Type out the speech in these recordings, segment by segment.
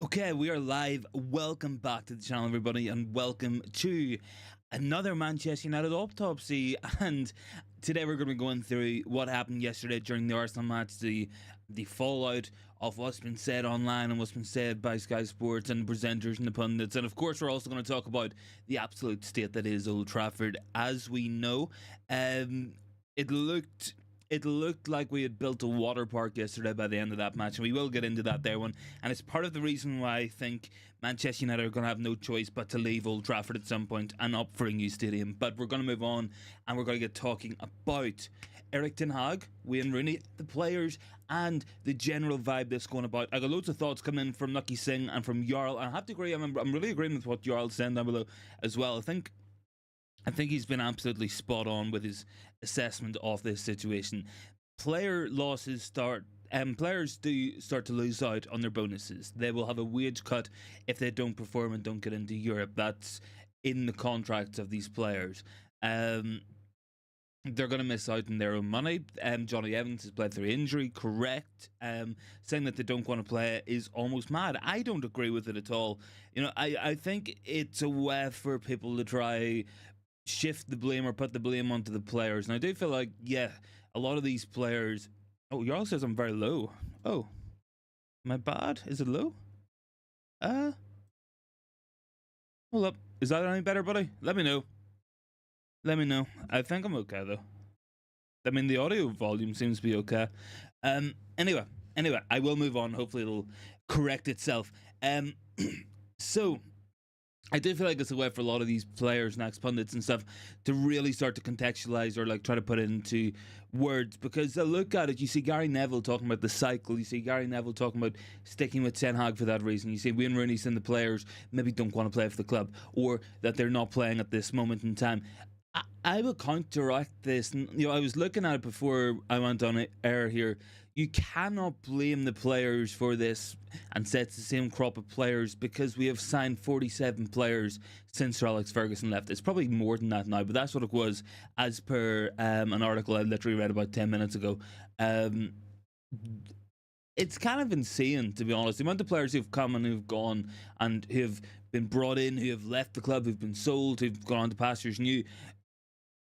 Okay, we are live. Welcome back to the channel, everybody, and welcome to another Manchester United autopsy. And today we're going to be going through what happened yesterday during the Arsenal match, the fallout of what's been said online and what's been said by Sky Sports and the presenters and the pundits. And of course, we're also going to talk about the absolute state that is Old Trafford. As we know, it looked like we had built a water park yesterday by the end of that match, and we will get into that there one. And it's part of the reason why I think Manchester United are going to have no choice but to leave Old Trafford at some point and opt for a new stadium. But we're going to move on, and we're going to get talking about Erik Ten Hag, Wayne Rooney, the players, and the general vibe that's going about. I got loads of thoughts coming in from Nucky Singh and from Jarl, and I have to agree, I'm really agreeing with what Jarl's saying down below as well. I think he's been absolutely spot on with his assessment of this situation. Player losses start, players do start to lose out on their bonuses. They will have a wage cut if they don't perform and don't get into Europe. That's in the contracts of these players. They're going to miss out on their own money. Johnny Evans has played through injury, correct. Saying that they don't want to play is almost mad. I don't agree with it at all. You know, I think it's a way for people to try shift the blame or put the blame onto the players. And I do feel like, yeah, a lot of these players... Oh, Jarl says I'm very low. Oh, am I bad? Is it low? Hold up. Is that any better, buddy? Let me know. Let me know. I think I'm okay, though. I mean, the audio volume seems to be okay. Anyway, I will move on. Hopefully it'll correct itself. So... I do feel like it's a way for a lot of these players and ex-pundits and stuff to really start to contextualise or like try to put it into words, because they'll look at it, you see Gary Neville talking about the cycle, you see Gary Neville talking about sticking with Ten Hag for that reason, you see Wayne Rooney saying the players maybe don't want to play for the club or that they're not playing at this moment in time. I will counteract this, and you know, I was looking at it before I went on air here. You cannot blame the players for this and say it's the same crop of players, because we have signed 47 players since Sir Alex Ferguson left. It's probably more than that now, but that's what it was as per an article I literally read about 10 minutes ago. It's kind of insane, to be honest. The amount of players who've come and who've gone and who've been brought in, who have left the club, who've been sold, who've gone on to pastures new.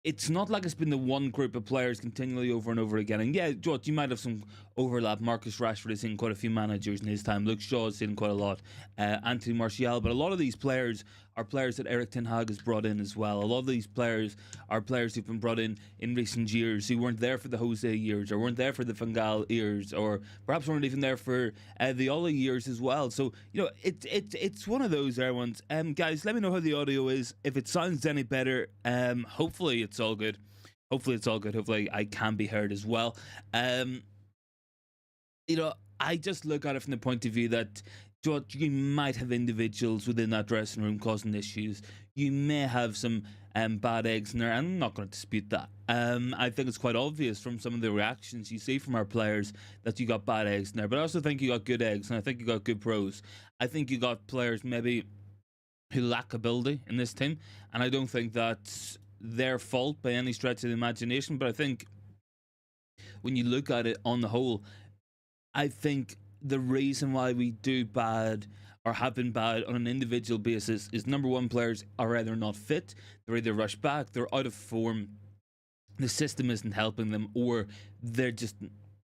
It's not like it's been the one group of players continually over and over again. And yeah, George, you might have some overlap. Marcus Rashford has seen quite a few managers in his time. Luke Shaw has seen quite a lot. Anthony Martial. But a lot of these players are players that Erik Ten Hag has brought in as well. A lot of these players are players who've been brought in recent years, who weren't there for the Jose years, or weren't there for the Van Gaal years, or perhaps weren't even there for the Ole years as well. So, you know, it's one of those there ones. Guys, let me know how the audio is. If it sounds any better, hopefully it's all good. Hopefully it's all good. Hopefully I can be heard as well. You know, I just look at it from the point of view that you might have individuals within that dressing room causing issues. You may have some bad eggs in there. I'm not going to dispute that. I think it's quite obvious from some of the reactions you see from our players that you got bad eggs in there. But I also think you got good eggs, and I think you got good pros. I think you got players maybe who lack ability in this team, and I don't think that's their fault by any stretch of the imagination. But I think when you look at it on the whole, I think the reason why we do bad or have been bad on an individual basis is, number one, players are either not fit, they're either rushed back, they're out of form, the system isn't helping them, or they're just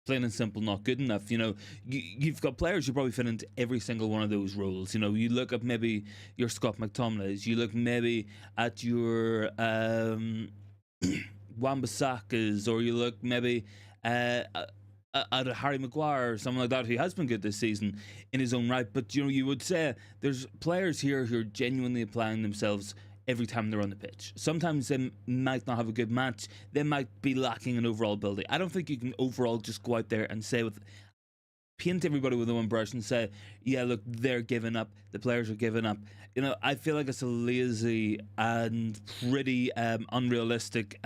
plain and simple not good enough. You know, you've got players who probably fit into every single one of those roles. You know, you look at maybe your Scott McTominays, you look maybe at your Wan-Bissakas, or you look maybe at a Harry Maguire or someone like that who has been good this season in his own right. But, you know, you would say there's players here who are genuinely applying themselves every time they're on the pitch. Sometimes they might not have a good match. They might be lacking in overall ability. I don't think you can overall just go out there and say paint everybody with one brush and say, yeah, look, they're giving up, the players are giving up. You know, I feel like it's a lazy and pretty unrealistic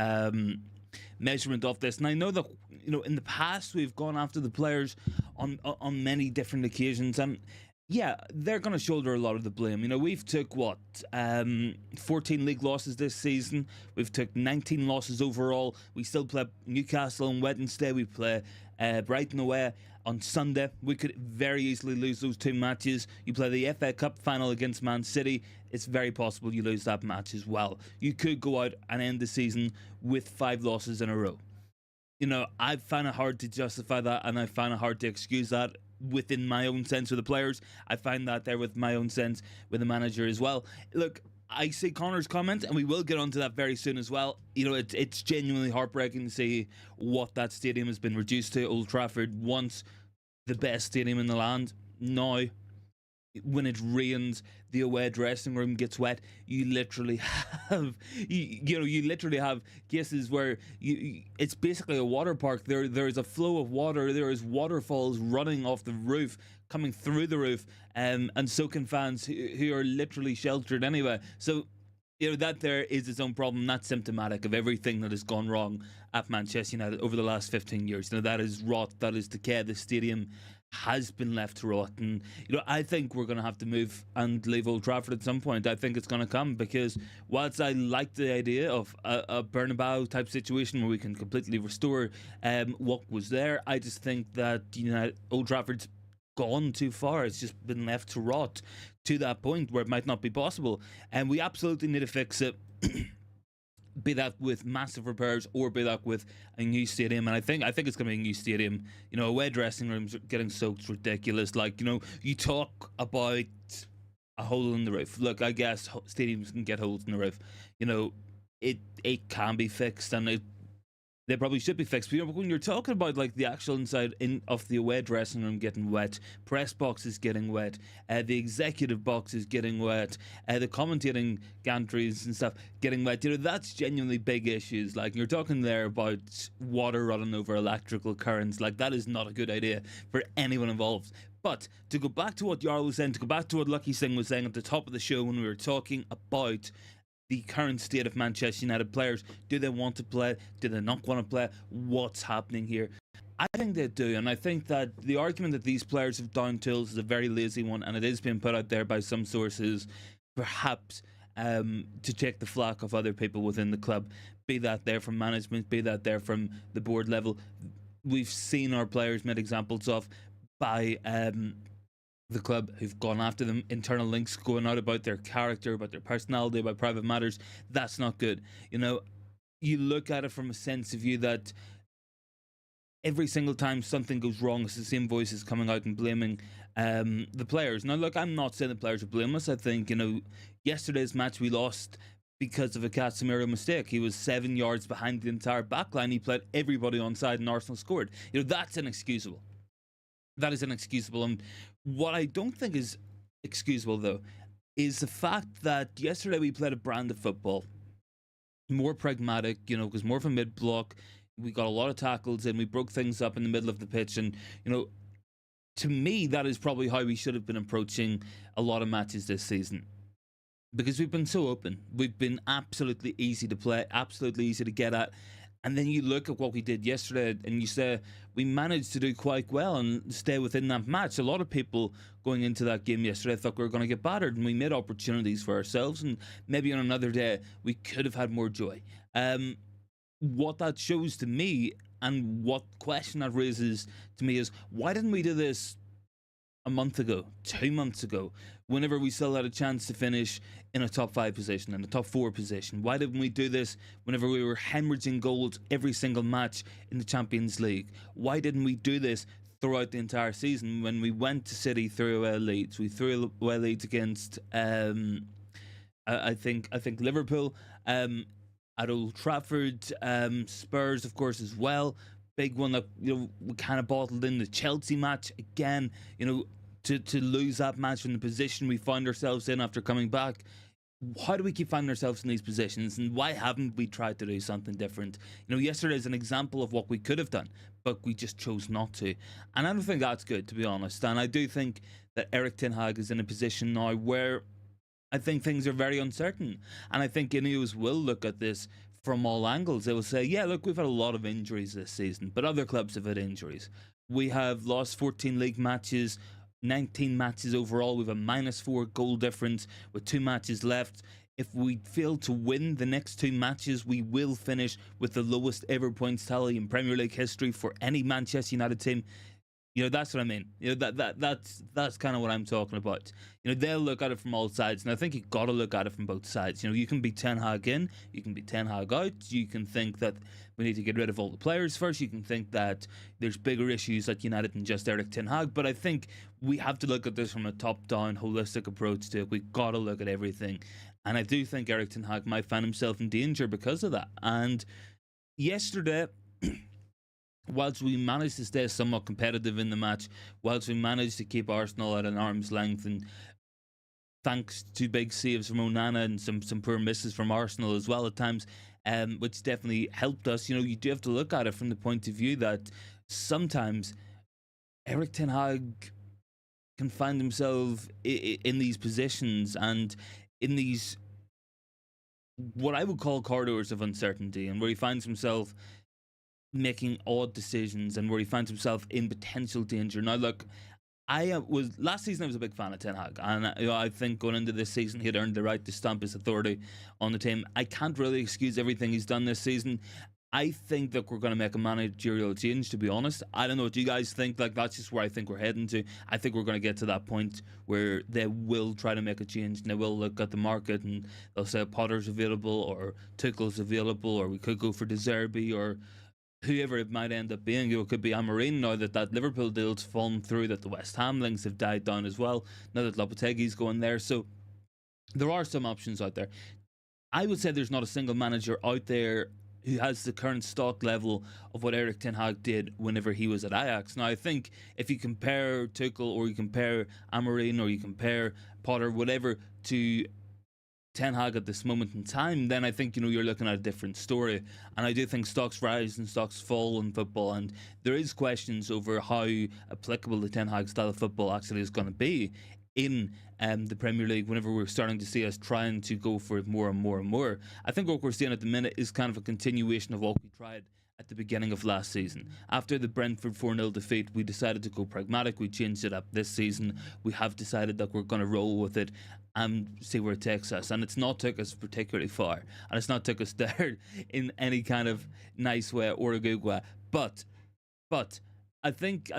measurement of this. And I know that, you know, in the past we've gone after the players on many different occasions, and yeah, they're going to shoulder a lot of the blame. You know, we've took, 14 league losses this season. We've took 19 losses overall. We still play Newcastle on Wednesday. We play Brighton away on Sunday. We could very easily lose those 2 matches. You play the FA Cup final against Man City. It's very possible you lose that match as well. You could go out and end the season with 5 losses in a row. I find it hard to justify that, and I find it hard to excuse that within my own sense with the players. I find that there with my own sense with the manager as well. Look, I see Connor's comment, and we will get onto that very soon as well. It's genuinely heartbreaking to see what that stadium has been reduced to. Old Trafford, once the best stadium in the land, now when it rains, the away dressing room gets wet. You literally have, you literally have cases where it's basically a water park. There's a flow of water. There is waterfalls running off the roof, coming through the roof, and soaking fans who are literally sheltered anyway. So, that there is its own problem. That's symptomatic of everything that has gone wrong at Manchester United over the last 15 years. That is rot. That is decay. The stadium has been left to rot, and I think we're going to have to move and leave Old Trafford at some point. I think it's going to come, because whilst I like the idea of a Bernabeu type situation where we can completely restore what was there, I just think that Old Trafford's gone too far. It's just been left to rot to that point where it might not be possible, and we absolutely need to fix it. Be that with massive repairs or be that with a new stadium. And I think it's going to be a new stadium. Away dressing rooms getting soaked ridiculous. Like, you talk about a hole in the roof. Look, I guess stadiums can get holes in the roof. It can be fixed, and they probably should be fixed. But when you're talking about like the actual inside of the away dressing room getting wet, press boxes getting wet, the executive box is getting wet, the commentating gantries and stuff getting wet, that's genuinely big issues. Like, you're talking there about water running over electrical currents. Like, that is not a good idea for anyone involved. But to go back to what Jarl was saying, to go back to what Lucky Singh was saying at the top of the show when we were talking about the current state of Manchester United players. Do they want to play? Do they not want to play? What's happening here? I think they do, and I think that the argument that these players have down tools is a very lazy one, and it is being put out there by some sources, perhaps to take the flack of other people within the club, be that there from management, be that there from the board level. We've seen our players made examples of by the club who've gone after them, internal links going out about their character, about their personality, about private matters. That's not good. You look at it from a sense of view that every single time something goes wrong, it's the same voices coming out and blaming the players. Now, look, I'm not saying the players are blameless. I think, yesterday's match we lost because of a Casemiro mistake. He was 7 yards behind the entire backline. He played everybody onside and Arsenal scored. That's inexcusable. That is inexcusable. And what I don't think is excusable, though, is the fact that yesterday we played a brand of football. More pragmatic, because more from mid-block. We got a lot of tackles in. We broke things up in the middle of the pitch. And, to me, that is probably how we should have been approaching a lot of matches this season. Because we've been so open. We've been absolutely easy to play, absolutely easy to get at. And then you look at what we did yesterday and you say we managed to do quite well and stay within that match. A lot of people going into that game yesterday thought we were going to get battered, and we made opportunities for ourselves, and maybe on another day we could have had more joy. What that shows to me, and what question that raises to me, is why didn't we do this a month ago, 2 months ago, whenever we still had a chance to finish in a top 5 position, in a top 4 position? Why didn't we do this whenever we were hemorrhaging goals every single match in the Champions League? Why didn't we do this throughout the entire season when we went to City through away leads? We threw away leads against, I think Liverpool, at Old Trafford, Spurs, of course, as well. Big one that we kind of bottled in the Chelsea match again. To lose that match in the position we found ourselves in after coming back. How do we keep finding ourselves in these positions, and why haven't we tried to do something different? Yesterday is an example of what we could have done, but we just chose not to. And I don't think that's good, to be honest. And I do think that Erik Ten Hag is in a position now where I think things are very uncertain. And I think Ineos will look at this from all angles. They will say, yeah, look, we've had a lot of injuries this season, but other clubs have had injuries. We have lost 14 league matches, 19 matches overall. We have a -4 goal difference with 2 matches left. if we fail to win the next two matches, we will finish with the lowest ever points tally in Premier League history for any Manchester United team. That's what I mean. That's kind of what I'm talking about. They'll look at it from all sides, and I think you've got to look at it from both sides. You can be Ten Hag in, you can be Ten Hag out. You can think that we need to get rid of all the players first. You can think that there's bigger issues at United than just Erik Ten Hag. But I think we have to look at this from a top-down, holistic approach to it. We've got to look at everything, and I do think Erik Ten Hag might find himself in danger because of that. And yesterday, whilst we managed to stay somewhat competitive in the match, whilst we managed to keep Arsenal at an arm's length, and thanks to big saves from Onana and some poor misses from Arsenal as well at times, which definitely helped us, you do have to look at it from the point of view that sometimes Erik Ten Hag can find himself in these positions and in these, what I would call, corridors of uncertainty, and where he finds himself making odd decisions and where he finds himself in potential danger. Now, look, last season I was a big fan of Ten Hag, and I think going into this season he had earned the right to stamp his authority on the team. I can't really excuse everything he's done this season. I think that we're going to make a managerial change, to be honest. I don't know what you guys think. That's just where I think we're heading to. I think we're going to get to that point where they will try to make a change, and they will look at the market and they'll say Potter's available or Tuchel's available, or we could go for De Zerbi or whoever it might end up being. It could be Amorim now that Liverpool deal's fallen through, that the West Ham links have died down as well, now that Lopetegui's going there. So there are some options out there. I would say there's not a single manager out there who has the current stock level of what Erik Ten Hag did whenever he was at Ajax. Now, I think if you compare Tuchel or you compare Amorim or you compare Potter, whatever, to Ten Hag at this moment in time, then I think you're looking at a different story. And I do think stocks rise and stocks fall in football, and there is questions over how applicable the Ten Hag style of football actually is going to be in the Premier League whenever we're starting to see us trying to go for it more and more and more. I think what we're seeing at the minute is kind of a continuation of what we tried at the beginning of last season. After the Brentford 4-0 defeat, we decided to go pragmatic. We changed it up this season. We have decided that we're going to roll with it and see where it takes us. And it's not took us particularly far. And it's not took us there in any kind of nice way or a good way. But I think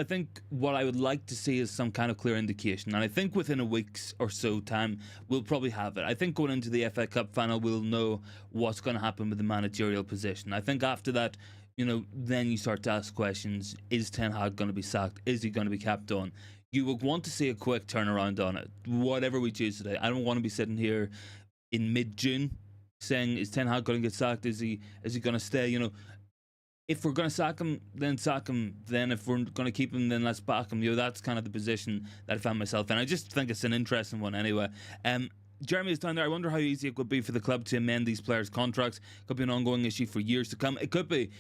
what I would like to see is some kind of clear indication. And I think within a week's or so time, we'll probably have it. I think going into the FA Cup final, we'll know what's going to happen with the managerial position. I think after that, then you start to ask questions. Is Ten Hag going to be sacked? Is he going to be kept on? You would want to see a quick turnaround on it, whatever we choose today. I don't want to be sitting here in mid-June saying, is Ten Hag going to get sacked? Is he going to stay? If we're going to sack him, then sack him. Then if we're going to keep him, then let's back him. That's kind of the position that I found myself in. I just think it's an interesting one anyway. Jeremy is down there. I wonder how easy it would be for the club to amend these players' contracts. Could be an ongoing issue for years to come. It could be.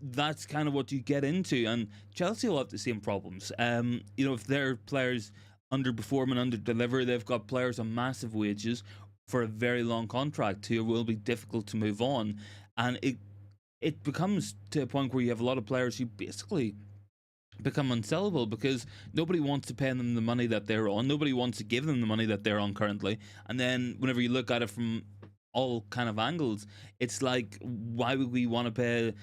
That's kind of what you get into. And Chelsea will have the same problems. If their players underperform and underdeliver, they've got players on massive wages for a very long contract who will be difficult to move on. And it becomes to a point where you have a lot of players who basically become unsellable because nobody wants to pay them the money that they're on. Nobody wants to give them the money that they're on currently. And then whenever you look at it from all kind of angles, it's like, why would we want to pay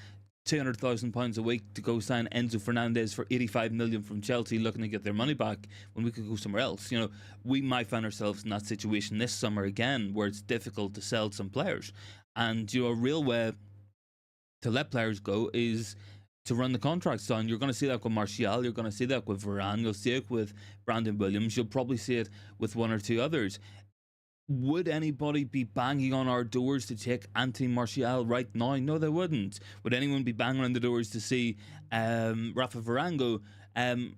£200,000 a week to go sign Enzo Fernandez for 85 million from Chelsea, looking to get their money back when we could go somewhere else? We might find ourselves in that situation this summer again, where it's difficult to sell some players. And a real way to let players go is to run the contracts down. You're going to see that with Martial, you're going to see that with Varane, you'll see it with Brandon Williams, you'll probably see it with one or two others. Would anybody be banging on our doors to take Anthony Martial right now? No, they wouldn't. Would anyone be banging on the doors to see Rafa Varane go and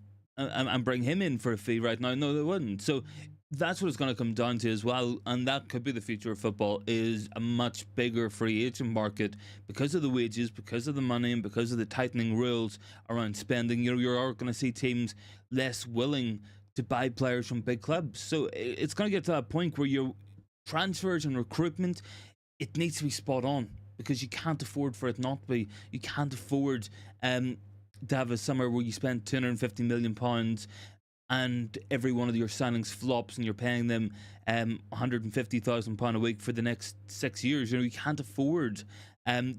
bring him in for a fee right now? No, they wouldn't. So that's what it's going to come down to as well, and that could be the future of football, is a much bigger free agent market because of the wages, because of the money, and because of the tightening rules around spending. You're going to see teams less willing to buy players from big clubs. So it's going to get to that point where your transfers and recruitment, it needs to be spot on, because you can't afford for it not to be. You can't afford to have a summer where you spend £250 million and every one of your signings flops and you're paying them £150,000 a week for the next 6 years. You can't afford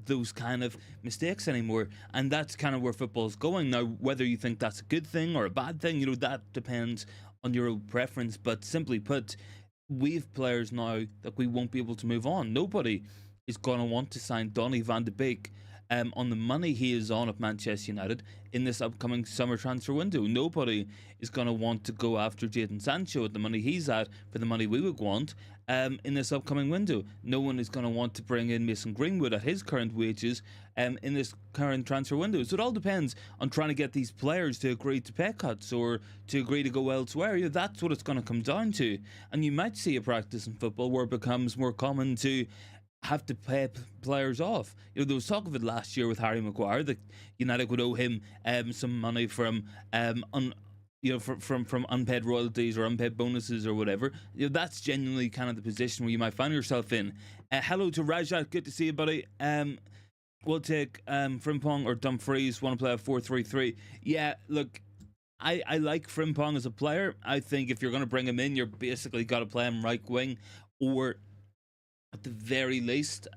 those kind of mistakes anymore. And that's kind of where football's going. Now, whether you think that's a good thing or a bad thing, that depends on your own preference. But simply put, we've players now that we won't be able to move on. Nobody is going to want to sign Donny van de Beek on the money he is on at Manchester United in this upcoming summer transfer window. Nobody is going to want to go after Jadon Sancho at the money he's at for the money we would want in this upcoming window. No one is going to want to bring in Mason Greenwood at his current wages in this current transfer window. So it all depends on trying to get these players to agree to pay cuts or to agree to go elsewhere. That's what it's going to come down to. And you might see a practice in football where it becomes more common to have to pay players off. There was talk of it last year with Harry Maguire that United would owe him some money from from unpaid royalties or unpaid bonuses or whatever. That's genuinely kind of the position where you might find yourself in. Hello to Rajat, good to see you, buddy. We'll take Frimpong or Dumfries. Want to play a 4-3-3? Yeah, look, I like Frimpong as a player. I think if you're going to bring him in, you're basically got to play him right wing, or at the very least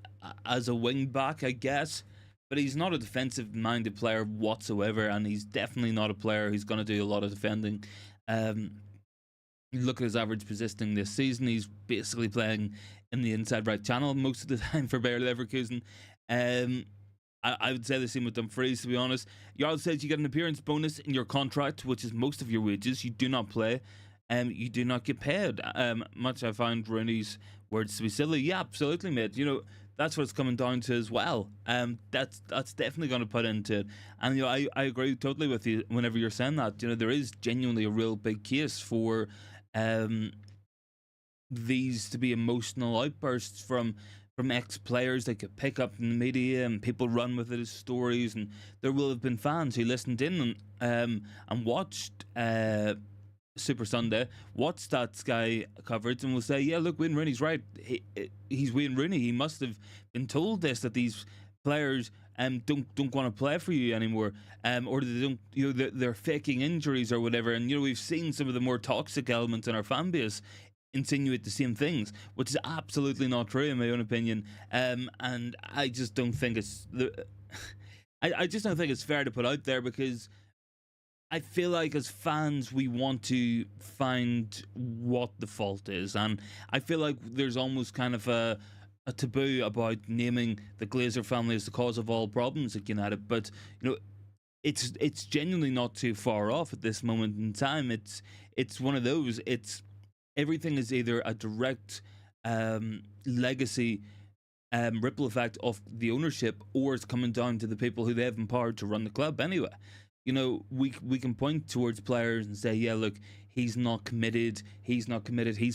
as a wing back, I guess. But he's not a defensive-minded player whatsoever, and he's definitely not a player who's going to do a lot of defending. Look at his average positioning this season. He's basically playing in the inside right channel most of the time for Bayer Leverkusen. I would say the same with Dumfries, to be honest. Jarl says you get an appearance bonus in your contract, which is most of your wages. You do not play, you do not get paid. Much I find Rooney's words to be silly. Yeah, absolutely, mate. That's what it's coming down to as well. That's definitely going to put into it. And I agree totally with you whenever you're saying that. There is genuinely a real big case for these to be emotional outbursts from ex-players that could pick up in the media, and people run with it as stories, and there will have been fans who listened in and watched Super Sunday, watched that Sky coverage, and will say, yeah, look, Wayne Rooney's right. He's Wayne Rooney. He must have been told this, that these players don't want to play for you anymore, or they don't, they're faking injuries or whatever. And we've seen some of the more toxic elements in our fan base insinuate the same things, which is absolutely not true in my own opinion. And I just don't think it's I just don't think it's fair to put out there, because I feel like as fans we want to find what the fault is, and I feel like there's almost kind of a taboo about naming the Glazer family as the cause of all problems at United. But it's genuinely not too far off at this moment in time. It's one of those. Everything is either a direct legacy ripple effect of the ownership, or it's coming down to the people who they have empowered to run the club anyway. We can point towards players and say, yeah, look, he's not committed, he's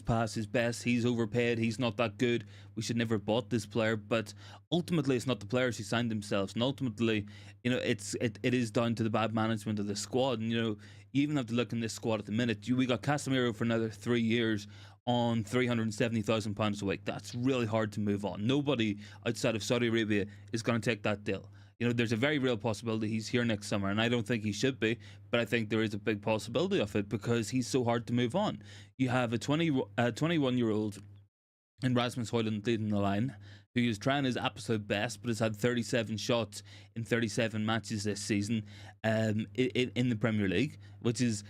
past his best, he's overpaid, he's not that good, we should never have bought this player. But ultimately it's not the players who signed themselves, and ultimately it is down to the bad management of the squad. And you even have to look in this squad at the minute. We got Casemiro for another 3 years on £370,000 a week. That's really hard to move on. Nobody outside of Saudi Arabia is going to take that deal. There's a very real possibility he's here next summer, and I don't think he should be, but I think there is a big possibility of it because he's so hard to move on. You have a 21-year-old in Rasmus Højlund leading the line, who is trying his absolute best, but has had 37 shots in 37 matches this season in the Premier League, which is,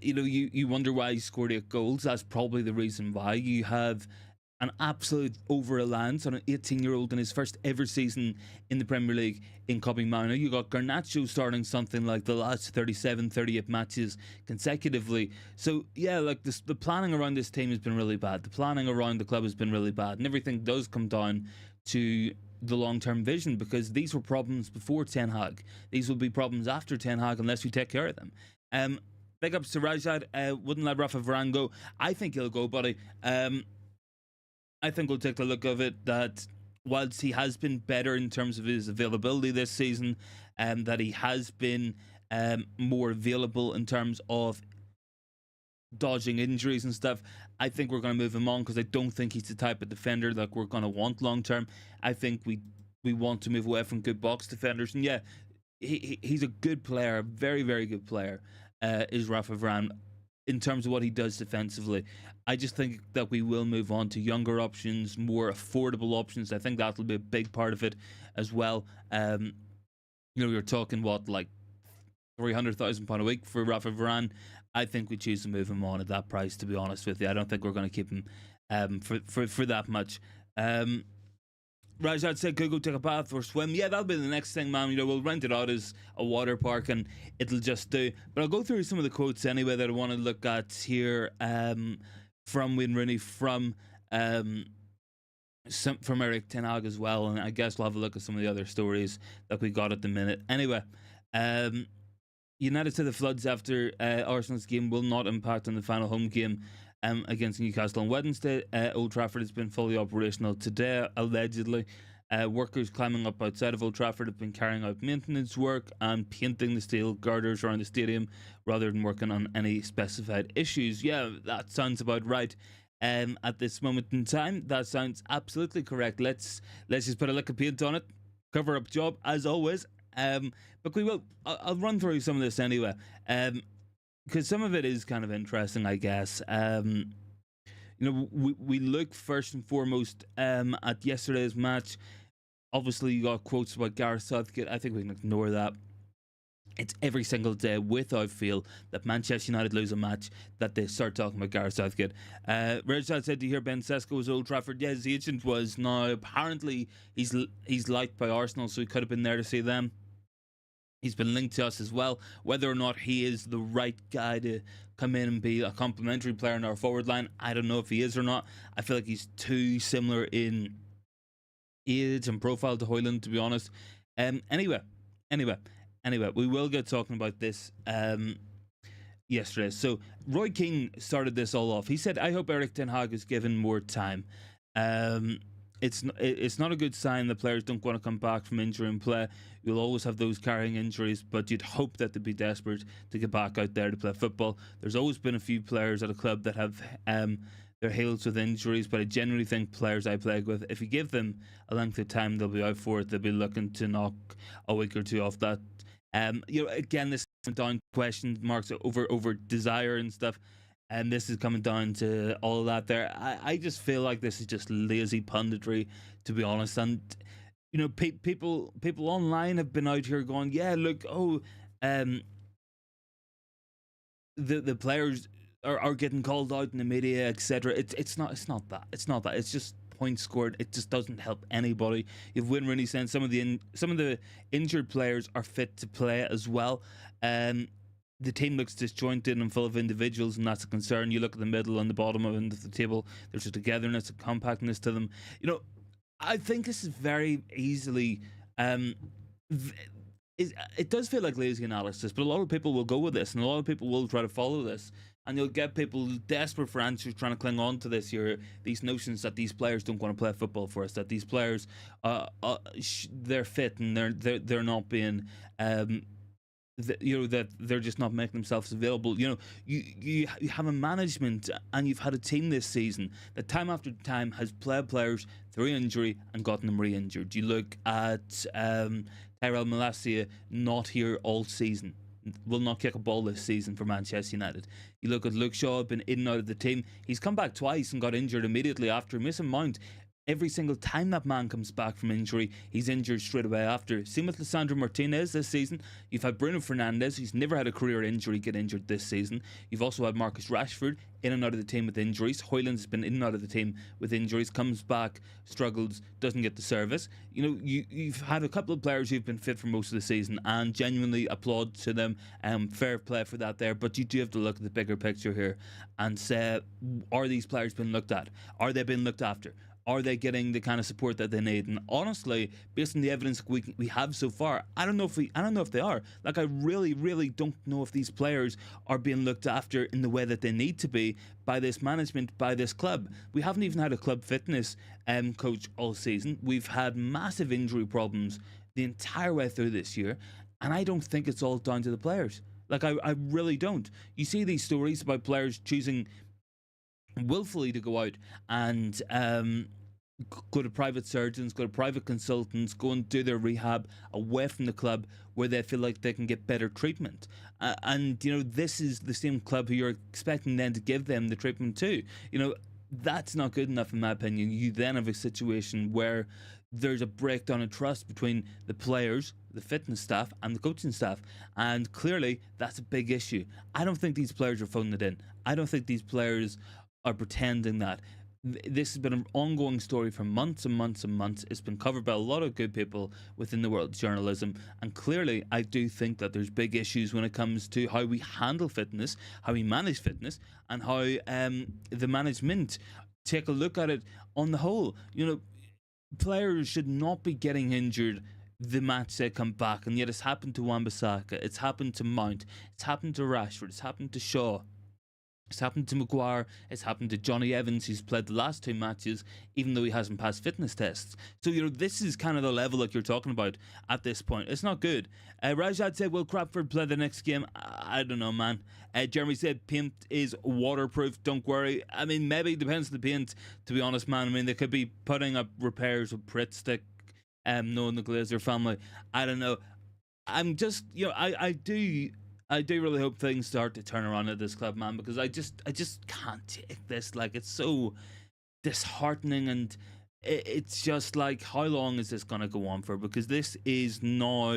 you wonder why he scored 8 goals. That's probably the reason why. You have an absolute over-reliance on an 18-year-old in his first ever season in the Premier League in Kobbie Mainoo. You got Garnacho starting something like the last 37, 38 matches consecutively. So, yeah, like the planning around this team has been really bad. The planning around the club has been really bad. And everything does come down to the long-term vision, because these were problems before Ten Hag. These will be problems after Ten Hag unless we take care of them. Big ups to Rajad. Wouldn't let Rafa Varane go. I think he'll go, buddy. I think we'll take the look of it that whilst he has been better in terms of his availability this season, that he has been more available in terms of dodging injuries and stuff, I think we're going to move him on, because I don't think he's the type of defender that we're going to want long term. I think we want to move away from good box defenders. And yeah, he's a good player, a very, very good player. is Rafa Varane in terms of what he does defensively. I just think that we will move on to younger options, more affordable options. I think that'll be a big part of it as well. We were talking like £300,000 a week for Rafa Varane. I think we choose to move him on at that price. To be honest with you, I don't think we're going to keep him for that much. Rajat said, could go take a bath or swim. Yeah, that'll be the next thing, man. We'll rent it out as a water park and it'll just do. But I'll go through some of the quotes anyway that I want to look at here from Wayne Rooney, from Erik Ten Hag as well. And I guess we'll have a look at some of the other stories that we got at the minute. Anyway, United to the floods after Arsenal's game will not impact on the final home game against Newcastle on Wednesday. Old Trafford has been fully operational today, allegedly. Workers climbing up outside of Old Trafford have been carrying out maintenance work and painting the steel girders around the stadium rather than working on any specified issues. Yeah, that sounds about right. At this moment in time, that sounds absolutely correct. Let's just put a lick of paint on it. Cover up job as always. But we will. I'll run through some of this anyway. Because some of it is kind of interesting, I guess. We look first and foremost at yesterday's match. Obviously, you got quotes about Gareth Southgate. I think we can ignore that. It's every single day, without fail, that Manchester United lose a match that they start talking about Gareth Southgate. Richard said, "Do you hear Ben Sesko was Old Trafford?" Yeah, his agent was. Now, apparently, he's liked by Arsenal, so he could have been there to see them. He's been linked to us as well. Whether or not he is the right guy to come in and be a complementary player in our forward line, I don't know if he is or not. I feel like he's too similar in age and profile to Højlund, to be honest. Anyway, we will get talking about this yesterday. So Roy Keane started this all off. He said, "I hope Erik Ten Hag is given more time. It's not a good sign that players don't want to come back from injury and play. You'll always have those carrying injuries, but you'd hope that they'd be desperate to get back out there to play football. There's always been a few players at a club that have their heels with injuries, but I genuinely think players I played with, if you give them a length of time, they'll be out for it. They'll be looking to knock a week or two off that." Again, this is down to question marks over desire and stuff. And this is coming down to all of that there. I just feel like this is just lazy punditry, to be honest. And, people online have been out here going, yeah, look, the players are getting called out in the media, etc. It's not that. It's just points scored. It just doesn't help anybody. You've Wayne Rooney saying some of the injured players are fit to play as well. The team looks disjointed and full of individuals, and that's a concern. You look at the middle and the bottom of the table, there's a togetherness, a compactness to them. I think this is very easily it does feel like lazy analysis, but a lot of people will go with this, and a lot of people will try to follow this, and you'll get people desperate for answers trying to cling on to these notions that these players don't want to play football for us, that these players they're fit and they're not being that they're just not making themselves available. You have a management and you've had a team this season that time after time has played players through injury and gotten them re-injured. You look at Tyrell Malacia, not here all season, will not kick a ball this season for Manchester United. You look at Luke Shaw, been in and out of the team. He's come back twice and got injured immediately after. Mason Mount, every single time that man comes back from injury, he's injured straight away after. Same with Lisandro Martinez this season. You've had Bruno Fernandes, who's never had a career injury, get injured this season. You've also had Marcus Rashford in and out of the team with injuries. Højlund's been in and out of the team with injuries, comes back, struggles, doesn't get the service. You've had a couple of players who've been fit for most of the season, and genuinely applaud to them. Fair play for that there, but you do have to look at the bigger picture here and say, are these players being looked at? Are they being looked after? Are they getting the kind of support that they need? And honestly, based on the evidence we have so far, I don't know if they are. Like, I really, really don't know if these players are being looked after in the way that they need to be by this management, by this club. We haven't even had a club fitness coach all season. We've had massive injury problems the entire way through this year, and I don't think it's all down to the players. Like, I really don't. You see these stories about players choosing willfully to go out and go to private surgeons, go to private consultants, go and do their rehab away from the club where they feel like they can get better treatment. And, this is the same club who you're expecting then to give them the treatment to. That's not good enough, in my opinion. You then have a situation where there's a breakdown in trust between the players, the fitness staff, and the coaching staff. And clearly, that's a big issue. I don't think these players are phoning it in. I don't think these players are pretending that. This has been an ongoing story for months and months and months. It's been covered by a lot of good people within the world of journalism. And clearly, I do think that there's big issues when it comes to how we handle fitness, how we manage fitness, and how the management take a look at it on the whole. Players should not be getting injured the match they come back. And yet it's happened to Wan-Bissaka. It's happened to Mount. It's happened to Rashford. It's happened to Shaw. It's happened to Maguire. It's happened to Johnny Evans, who's played the last 2 matches, even though he hasn't passed fitness tests. So, this is kind of the level that you're talking about at this point. It's not good. Rajad said, will Crapford play the next game? I don't know, man. Jeremy said, paint is waterproof. Don't worry. I mean, maybe it depends on the paint, to be honest, man. I mean, they could be putting up repairs with Pritt stick, knowing the Glazer family. I don't know. I'm just, I do really hope things start to turn around at this club, man, because I just can't take this. Like, it's so disheartening, and it's just like, how long is this going to go on for? Because this is now,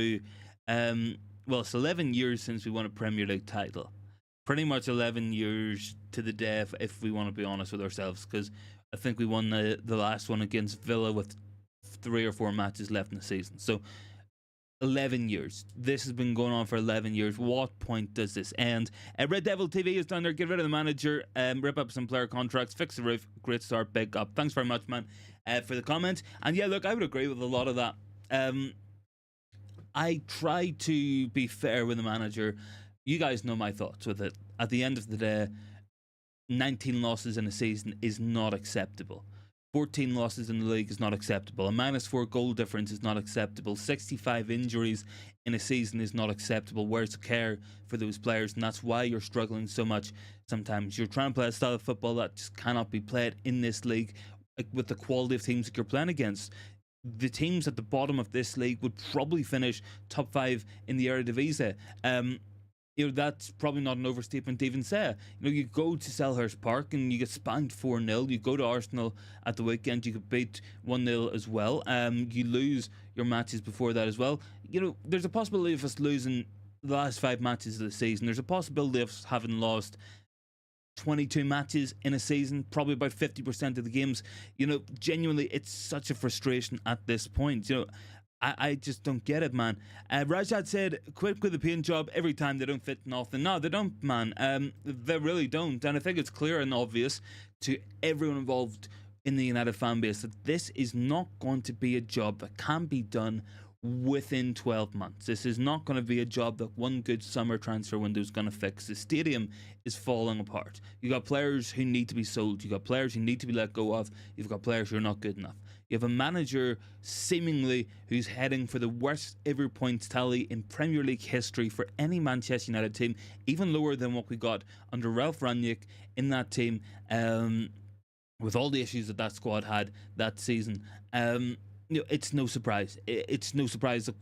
it's 11 years since we won a Premier League title. Pretty much 11 years to the day, if we want to be honest with ourselves, because I think we won the last one against Villa with 3 or 4 matches left in the season. So 11 years. This has been going on for 11 years. What point does this end? Red Devil TV is down there. Get rid of the manager, rip up some player contracts, fix the roof. Great start, big up. Thanks very much, man, for the comment. And yeah, look, I would agree with a lot of that. I try to be fair with the manager. You guys know my thoughts with it. At the end of the day, 19 losses in a season is not acceptable. 14 losses in the league is not acceptable. A -4 goal difference is not acceptable. 65 injuries in a season is not acceptable. Where's the care for those players? And that's why you're struggling so much sometimes. You're trying to play a style of football that just cannot be played in this league with the quality of teams that you're playing against. The teams at the bottom of this league would probably finish top 5 in the Eredivisie. That's probably not an overstatement to even say. You go to Selhurst Park and you get spanked 4-0. You go to Arsenal at the weekend, you could beat 1-0 as well. You lose your matches before that as well. There's a possibility of us losing the last 5 matches of the season. There's a possibility of us having lost 22 matches in a season, probably about 50% of the games. Genuinely, it's such a frustration at this point. I just don't get it, man. Rajad said, quit with the paint job every time they don't fit nothing. No, they don't, man. They really don't. And I think it's clear and obvious to everyone involved in the United fan base that this is not going to be a job that can be done within 12 months. This is not going to be a job that one good summer transfer window is going to fix. The stadium is falling apart. You've got players who need to be sold. You've got players who need to be let go of. You've got players who are not good enough. You have a manager seemingly who's heading for the worst ever points tally in Premier League history for any Manchester United team, even lower than what we got under Ralph Rangnick in that team, with all the issues that squad had that season. It's no surprise. It's no surprise that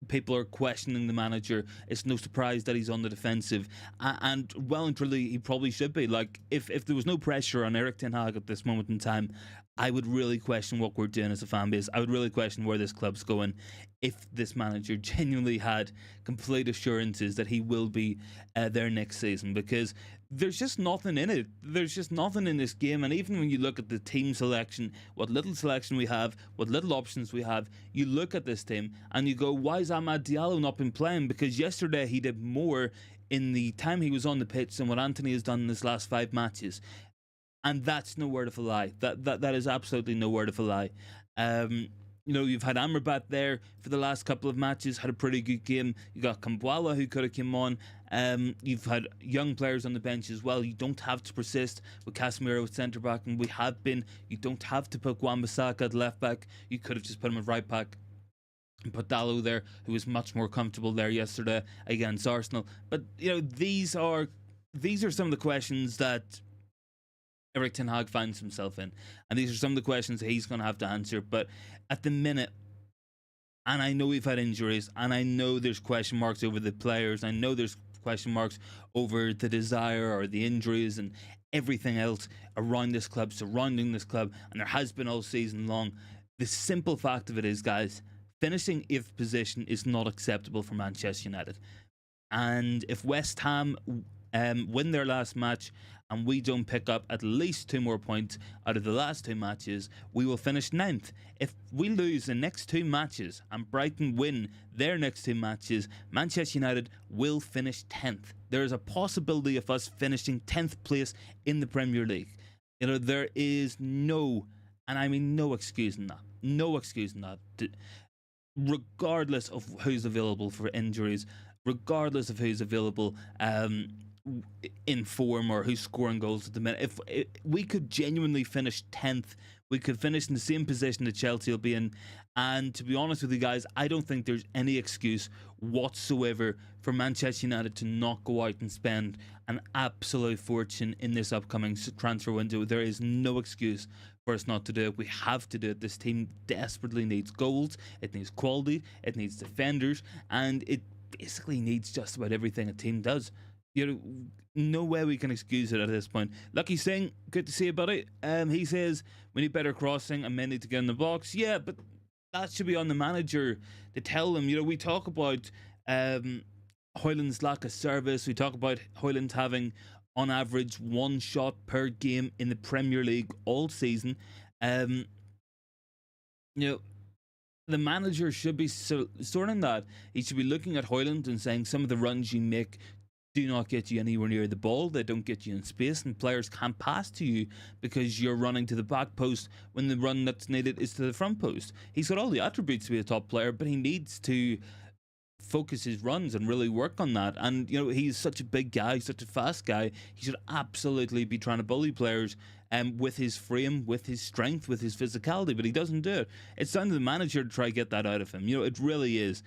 people are questioning the manager. It's no surprise that he's on the defensive, and well and truly he probably should be. Like, if there was no pressure on Erik Ten Hag at this moment in time, I would really question what we're doing as a fan base. I would really question where this club's going if this manager genuinely had complete assurances that he will be there next season, because there's just nothing in it. There's just nothing in this game. And even when you look at the team selection, what little selection we have, what little options we have, you look at this team and you go, why has Amad Diallo not been playing? Because yesterday he did more in the time he was on the pitch than what Anthony has done in his last 5 matches. And that's no word of a lie. That is absolutely no word of a lie. You've had Amrabat there for the last couple of matches, had a pretty good game. You got Kambwala, who could have come on. You've had young players on the bench as well. You don't have to persist with Casemiro at centre back, and we have been. You don't have to put Wan-Bissaka at left back. You could have just put him at right back and put Dallo there, who was much more comfortable there yesterday against Arsenal. But these are some of the questions that Erik Ten Hag finds himself in? And these are some of the questions that he's going to have to answer. But at the minute, and I know we've had injuries, and I know there's question marks over the players, I know there's question marks over the desire or the injuries and everything else around this club, surrounding this club, and there has been all season long. The simple fact of it is, guys, finishing 8th position is not acceptable for Manchester United. And if West Ham win their last match and we don't pick up at least 2 more points out of the last 2 matches, we will finish 9th. If we lose the next 2 matches and Brighton win their next 2 matches, Manchester United will finish 10th. There is a possibility of us finishing 10th place in the Premier League. You know, there is no, and I mean no excuse in that. No excuse in that. Regardless of who's available for injuries, regardless of who's available in form or who's scoring goals at the minute, if we could genuinely finish 10th, we could finish in the same position that Chelsea will be in. And to be honest with you guys, I don't think there's any excuse whatsoever for Manchester United to not go out and spend an absolute fortune in this upcoming transfer window. There is no excuse for us not to do it. We have to do it. This team desperately needs goals, it needs quality, it needs defenders, and it basically needs just about everything a team does. You know, no way we can excuse it at this point. Lucky Singh, good to see you, buddy. He says we need better crossing and men need to get in the box. Yeah, but that should be on the manager to tell them. You know, we talk about Højlund's lack of service. We talk about Højlund having, on average, 1 shot per game in the Premier League all season. You know, the manager should be sorting that. He should be looking at Højlund and saying some of the runs you make do not get you anywhere near the ball. They don't get you in space, and players can't pass to you because you're running to the back post when the run that's needed is to the front post. He's got all the attributes to be a top player, but he needs to focus his runs and really work on that. And you know, he's such a big guy, such a fast guy. He should absolutely be trying to bully players with his frame, with his strength, with his physicality, but he doesn't do it. It's down to the manager to try to get that out of him. You know, it really is.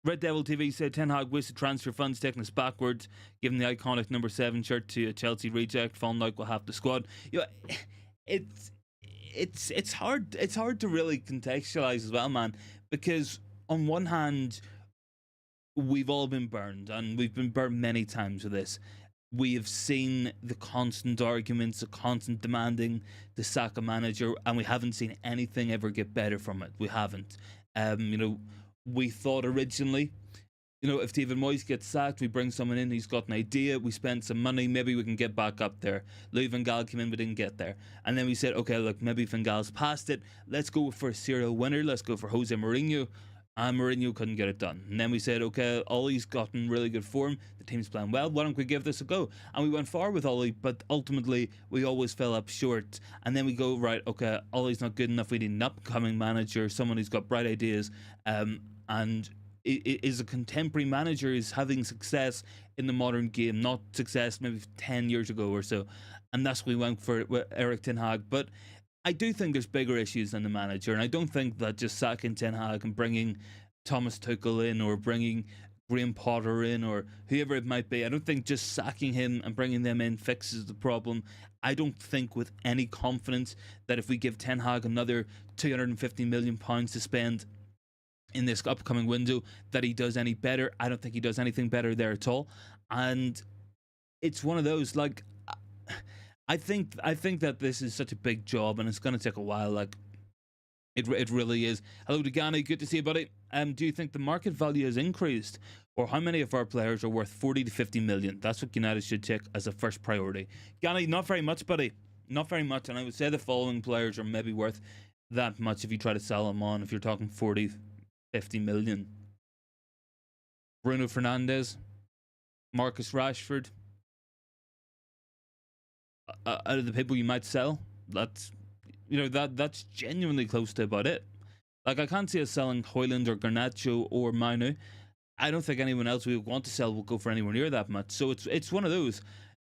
Red Devil TV said Ten Hag wasted transfer funds, taking us backwards, giving the iconic number 7 shirt to a Chelsea reject, falling out with half the squad. You know, it's hard to really contextualize as well, man, because on one hand, we've all been burned, and we've been burned many times with this. We have seen the constant arguments, the constant demanding to sack a manager, and we haven't seen anything ever get better from it. We haven't. You know, we thought originally, you know, if David Moyes gets sacked, we bring someone in who's got an idea, we spend some money, maybe we can get back up there. Louis van Gaal came in, we didn't get there. And then we said, okay, look, maybe Van Gaal's past it. Let's go for a serial winner. Let's go for Jose Mourinho. And Mourinho couldn't get it done. And then we said, okay, Ollie's gotten really good form. The team's playing well. Why don't we give this a go? And we went far with Ollie, but ultimately we always fell up short. And then we go, right, okay, Ollie's not good enough. We need an upcoming manager, someone who's got bright ideas, and is a contemporary manager, is having success in the modern game, not success maybe 10 years ago or so. And that's what we went for with Erik Ten Hag. But I do think there's bigger issues than the manager, and I don't think that just sacking Ten Hag and bringing Thomas Tuchel in or bringing Graham Potter in or whoever it might be, I don't think just sacking him and bringing them in fixes the problem. I don't think with any confidence that if we give Ten Hag another £250 million to spend in this upcoming window that he does any better. I don't think he does anything better there at all. And it's one of those, like, I think that this is such a big job and it's going to take a while. Like, it really is. Hello to Gani, good to see you, buddy. Do you think the market value has increased, or how many of our players are worth 40 to 50 million? That's what United should take as a first priority. Gani, not very much, buddy. Not very much. And I would say the following players are maybe worth that much if you try to sell them on, if you're talking 40, 50 million. Bruno Fernandes, Marcus Rashford. Out of the people you might sell, that's genuinely close to about it. Like, I can't see us selling Højlund or Garnacho or Manu. I don't think anyone else we would want to sell will go for anywhere near that much. So it's one of those.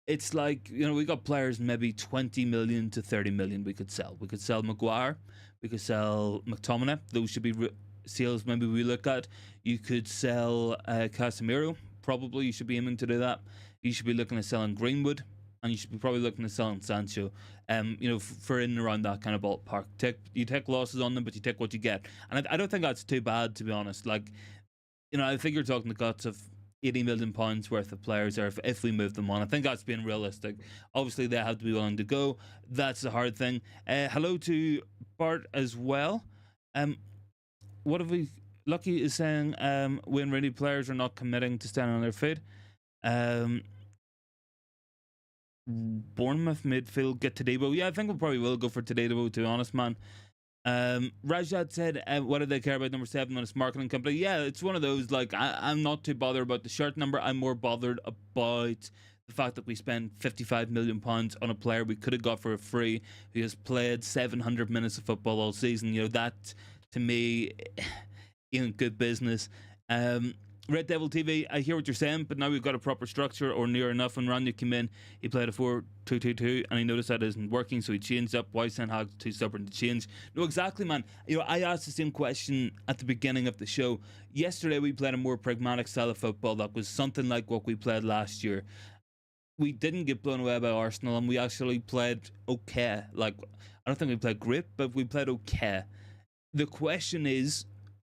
It's like, you know, we got players maybe 20 million to 30 million we could sell. We could sell Maguire. We could sell McTominay. Those should be sales maybe we look at. You could sell Casemiro. Probably you should be aiming to do that. You should be looking at selling Greenwood and you should be probably looking to sell Sancho. For in and around that kind of ballpark. You take losses on them, but you take what you get, and I don't think that's too bad, to be honest. Like, I think you're talking the guts of £80 million worth of players there if we move them on. I think that's being realistic. Obviously, they have to be willing to go. That's the hard thing. Hello to Bart as well. What have we? Lucky is saying Wayne Rooney players are not committing to standing on their feet. Bournemouth midfield get Tadebo. Yeah, I think we probably will go for Tadebo, to be honest, man. Rajat said, what do they care about number 7 on its marketing company? Yeah, it's one of those, like, I'm not too bothered about the shirt number. I'm more bothered about the fact that we spent £55 million on a player we could have got for a free, who has played 700 minutes of football all season. That, to me, ain't good business. Red Devil TV, I hear what you're saying, but now we've got a proper structure, or near enough. When Rania came in, he played a 4-2-2-2, and he noticed that isn't working, so he changed up. Why Ten Hag's too stubborn to change? No, exactly, man. I asked the same question at the beginning of the show. Yesterday, we played a more pragmatic style of football that was something like what we played last year. We didn't get blown away by Arsenal, and we actually played okay. Like, I don't think we played great, but we played okay. The question is,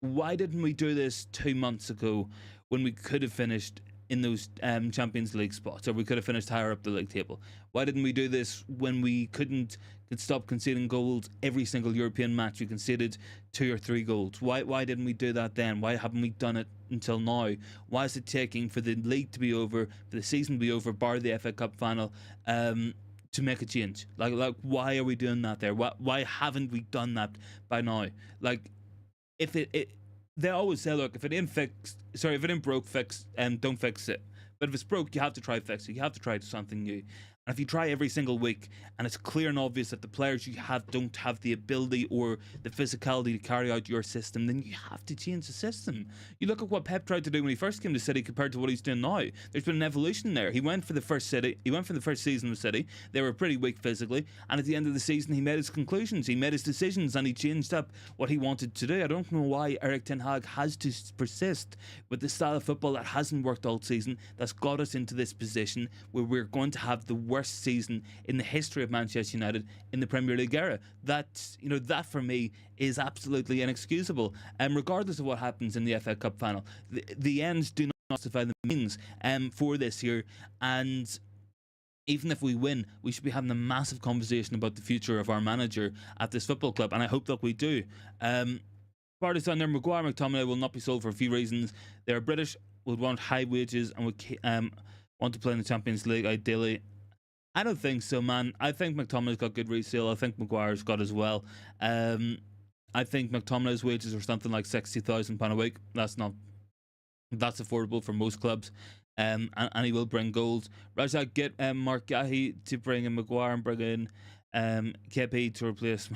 why didn't we do this 2 months ago when we could have finished in those Champions League spots, or we could have finished higher up the league table? Why didn't we do this when we could stop conceding goals every single European match? We conceded 2 or 3 goals. Why didn't we do that then? Why haven't we done it until now? Why is it taking for the league to be over, for the season to be over, bar the FA Cup final, to make a change? Like why are we doing that there? Why haven't we done that by now? Like, if they always say, look, if it ain't broke, fix, don't fix it. But if it's broke, you have to try fix it. You have to try something new. And if you try every single week, and it's clear and obvious that the players you have don't have the ability or the physicality to carry out your system, then you have to change the system. You look at what Pep tried to do when he first came to City compared to what he's doing now. There's been an evolution there. He went for the first season with City. They were pretty weak physically, and at the end of the season, he made his conclusions, he made his decisions, and he changed up what he wanted to do. I don't know why Erik Ten Hag has to persist with the style of football that hasn't worked all season, that's got us into this position where we're going to have the worst season in the history of Manchester United in the Premier League era. That for me is absolutely inexcusable. Regardless of what happens in the FA Cup final, the ends do not justify the means for this year. And even if we win, we should be having a massive conversation about the future of our manager at this football club, and I hope that we do. Parties on there, Maguire, McTominay will not be sold for a few reasons. They're British, would want high wages, and would want to play in the Champions League ideally. I don't think so, man. I think McTominay's got good resale. I think Maguire's got as well. I think McTominay's wages are something like £60,000 a week. That's affordable for most clubs. And he will bring goals. Rajat, get Mark Gahi to bring in Maguire and bring in KP to replace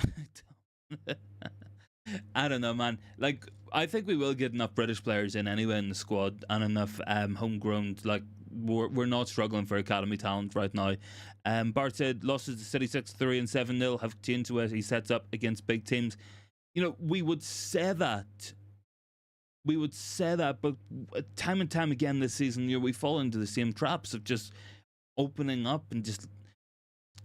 I don't know, man. Like, I think we will get enough British players in anyway in the squad, and enough homegrown. Like, we're not struggling for academy talent right now. Bart said losses to City 6-3 and 7-0 have changed the way he sets up against big teams. We would say that. But time and time again this season, we fall into the same traps of just opening up and just